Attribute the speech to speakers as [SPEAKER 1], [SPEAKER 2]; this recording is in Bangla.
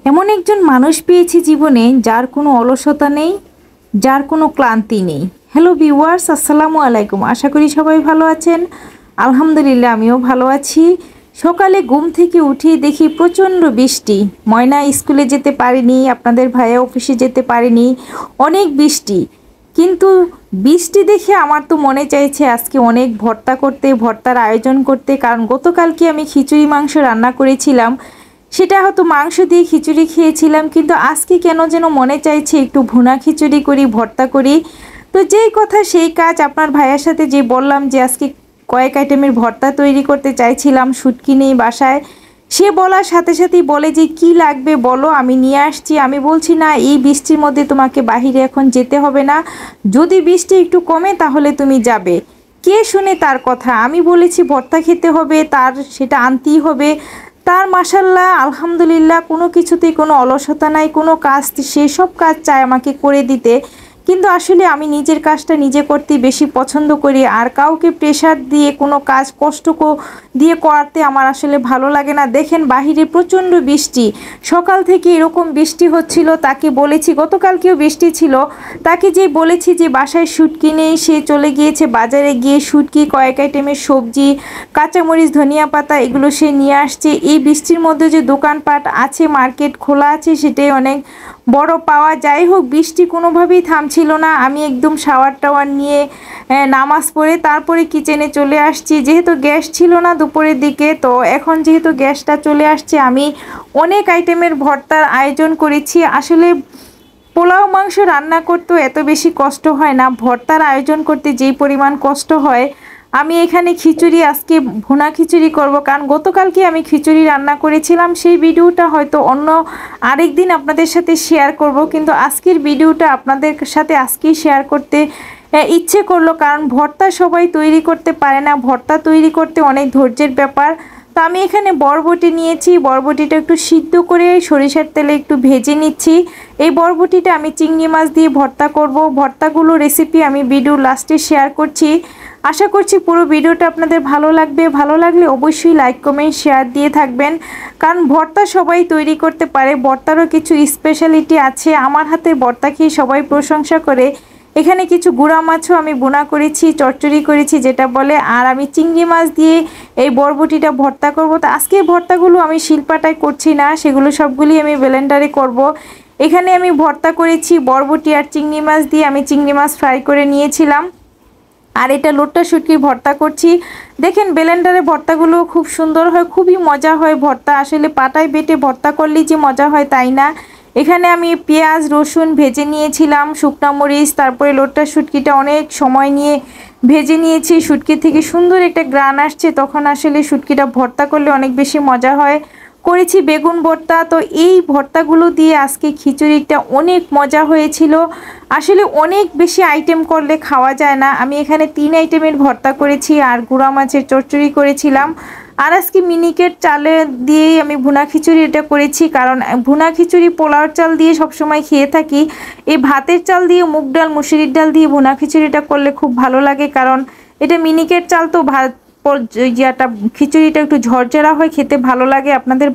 [SPEAKER 1] এমন একজন মানুষ পেয়েছি জীবনে যার কোনো অলসতা নেই, যার কোনো ক্লান্তি নেই। হ্যালো ভিউয়ার্স, আসসালামু আলাইকুম। আশা করি সবাই ভালো আছেন। আলহামদুলিল্লাহ আমিও ভালো আছি। সকালে ঘুম থেকে উঠে দেখি প্রচণ্ড বৃষ্টি। ময়না স্কুলে যেতে পারেনি, আপনাদের ভাইয়া অফিসে যেতে পারেনি, অনেক বৃষ্টি। কিন্তু বৃষ্টি দেখে আমার তো মনে চাইছে আজকে অনেক ভর্তা করতে, ভর্তার আয়োজন করতে। কারণ গতকালকে আমি খিচুড়ি মাংস রান্না করেছিলাম, সেটা হয়তো মাংস দিয়ে খিচুড়ি খেয়েছিলাম, কিন্তু আজকে কেন যেন মনে চাইছে একটু ভুনা খিচুড়ি করি, ভর্তা করি। তো যেই কথা সেই কাজ, আপনার ভাইয়ের সাথে যে বললাম যে আজকে কয়েক আইটেমের ভর্তা তৈরি করতে চাইছিলাম, শুটকি নেই বাসায়। সে বলার সাথে সাথেই বলে যে কি লাগবে বলো, আমি নিয়ে আসছি। আমি বলছি না, এই বৃষ্টির মধ্যে তোমাকে বাহিরে এখন যেতে হবে না, যদি বৃষ্টি একটু কমে তাহলে তুমি যাবে। কে শুনে তার কথা? আমি বলেছি ভর্তা খেতে হবে, তার সেটা আনতেই হবে। তার মাশাল্লাহ আলহামদুলিল্লাহ কোনো কিছুতেই কোনো অলসতা নাই, কোনো কাজ সেসব কাজ চায় আমাকে করে দিতে। কিন্তু আসলে আমি নিজের কাজটা নিজে করতে বেশি পছন্দ করি, আর কাউকে প্রেশার দিয়ে কোনো কাজ কষ্ট দিয়ে করাতে আমার আসলে ভালো লাগে না। দেখেন বাহিরে প্রচণ্ড বৃষ্টি, সকাল থেকে এরকম বৃষ্টি হচ্ছিল। তাকে বলেছি, গতকালকেও বৃষ্টি ছিল, তাকে যে বলেছি যে বাসায় শুটকি নেই, সে চলে গিয়েছে বাজারে গিয়ে শুটকি, কয়েক আইটেমের সবজি, কাঁচামরিচ, ধনিয়া পাতা এগুলো সে নিয়ে আসছে। এই বৃষ্টির মধ্যে যে দোকানপাট আছে, মার্কেট খোলা আছে, সেটাই অনেক বড় পাওয়া। যাই হোক, বৃষ্টি কোনোভাবেই থামছিল না। আমি একদম শাওয়ার টাওয়ার নিয়ে নামাজ পড়ে তারপরে কিচেনে চলে আসছি। যেহেতু গ্যাস ছিল না দুপুরের দিকে, তো এখন যেহেতু গ্যাসটা চলে আসছে, আমি অনেক আইটেমের ভর্তার আয়োজন করেছি। আসলে পোলাও মাংস রান্না করতেও এত বেশি কষ্ট হয় না, ভর্তার আয়োজন করতে যেই পরিমাণ কষ্ট হয়। আমি এখানে খিচুড়ি, আজকে ভুনা খিচুড়ি করব, কারণ গতকালকে আমি খিচুড়ি রান্না করেছিলাম। সেই ভিডিওটা হয়তো অন্য আরেক দিন আপনাদের সাথে শেয়ার করব, কিন্তু আজকের ভিডিওটা আপনাদের সাথে আজকেই শেয়ার করতে ইচ্ছে করলো। কারণ ভর্তা সবাই তৈরি করতে পারে না, ভর্তা তৈরি করতে অনেক ধৈর্যের ব্যাপার। তো আমি এখানে বরবটি নিয়েছি, বরবটিটা একটু সিদ্ধ করে সরিষার তেলে একটু ভেজে নিচ্ছি। এই বরবটিটা আমি চিংড়ি মাছ দিয়ে ভর্তা করব। ভর্তাগুলো রেসিপি আমি ভিডিও লাস্টে শেয়ার করছি। আশা করছি পুরো ভিডিওটা আপনাদের ভালো লাগবে। ভালো লাগলে অবশ্যই লাইক কমেন্ট শেয়ার দিয়ে থাকবেন, কারণ ভর্তা সবাই তৈরি করতে পারে, ভর্তারও কিছু স্পেশালিটি আছে। আমার হাতের ভর্তা খেয়ে সবাই প্রশংসা করে। এখানে কিছু গুঁড়া মাছও আমি বোনা করেছি, চচ্চড়ি করেছি যেটা বলে, আর আমি চিংড়ি মাছ দিয়ে এই বরবটিটা ভর্তা করব। তো আজকে ভর্তাগুলো আমি শিলপাটায় করছি না, সেগুলো সবগুলি আমি ব্লেন্ডারে করব। এখানে আমি ভর্তা করেছি বরবটি আর চিংড়ি মাছ দিয়ে। আমি চিংড়ি মাছ ফ্রাই করে নিয়েছিলাম, আর এটা লোট্টা শুটকির ভর্তা করছি। দেখেন ব্লেন্ডারে ভর্তাগুলো খুব সুন্দর হয়, খুবই মজা হয় ভর্তা। আসলে পাটায় বেটে ভর্তা করলেই যে মজা হয় তাই না। এখানে আমি পেঁয়াজ রসুন ভেজে নিয়েছিলাম, শুকনা মরিচ, তারপরে লোট্টা শুটকিটা অনেক সময় নিয়ে ভেজে নিয়েছি। শুটকি থেকে সুন্দর একটা গ্রান আসছে, তখন আসলে শুটকিটা ভর্তা করলে অনেক বেশি মজা হয়। করেছি বেগুন ভর্তা। তো এই ভর্তাগুলো দিয়ে আজকে খিচুড়িটা অনেক মজা হয়েছিল। আসলে অনেক বেশি আইটেম করলে খাওয়া যায় না। আমি এখানে 3 আইটেমের ভর্তা করেছি, আর গুঁড়া মাছের চচ্চড়ি করেছিলাম। আর আজকে মিনিকেট চালে দিয়েই আমি ভুনা খিচুড়ি এটা করেছি, কারণ ভুনা খিচুড়ি পোলাওর চাল দিয়ে সবসময় খেয়ে থাকি। এই ভাতের চাল দিয়ে, মুগ ডাল, মুসুরির ডাল দিয়ে ভুনা খিচুড়িটা করলে খুব ভালো লাগে, কারণ এটা মিনিকেট চাল, তো ভাত খিচুড়িটা একটু ঝরঝরা হয়, খেতে ভালো লাগে। আপনাদের